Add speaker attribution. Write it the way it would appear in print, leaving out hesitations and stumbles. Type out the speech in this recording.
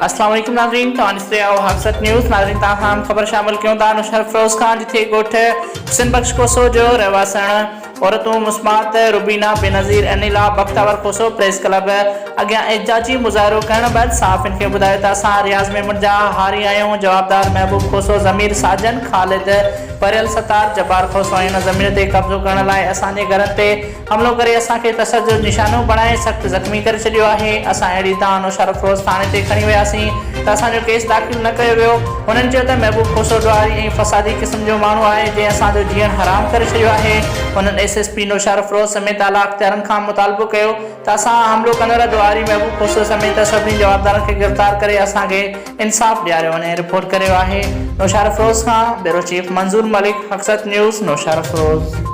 Speaker 1: अस्सलाम वालेकुम नाज़रीन, हक़सत न्यूज़ नाज़रीन ताहाम खबर शामिल क्यों था। नुशर फिरोज़ खान जिथे गोठ सिंध बख्श कोसो जो रहवासण औरतों मुस्मात रुबीना बेनज़ीर अनिला बख्तावर कोसो प्रेस क्लब अॻियां एहजाजी मुज़ाहिरो करण बैद सहाफ़िन खे ॿुधायो त असां रियाज़ में मुंजा हारी आहियूं। जवाबदार महबूब खोसो ज़मीर साजन ख़ालिद परियल सतार जब्बार खोसो हिन ज़मीन ते कब्ज़ो करण लाइ असांजे घर ते हमलो करे असांखे तशद्दुद निशानो बणाए सख़्त ज़ख़्मी करे छॾियो आहे। असां अहिड़ी तव्हां नुशर फिरोज़ थाणे ते खणी वियासीं त असांजो केस दाख़िल न कयो वियो। हुननि चयो त महबूब खोसो ॾुआरी ऐं फ़सादी क़िस्म जो माण्हू आहे जंहिं असांजो जीअण हराम करे छॾियो आहे। हुननि SSP नुशर फिरोज़ समेत आला अख़्तियारनि खां मुतालबो कयो त असां हमलो कंदड़ ॾुआरी महबूब खोसो समेत सभिनी जवाबदारनि खे गिरफ़्तार करे असांखे इंसाफ़ ॾियारियो वञे। रिपोर्ट करियो आहे नुशर फिरोज़ खां ब्यूरो चीफ मंज़ूर मलिक, हक़सत न्यूज़ नुशर फिरोज़।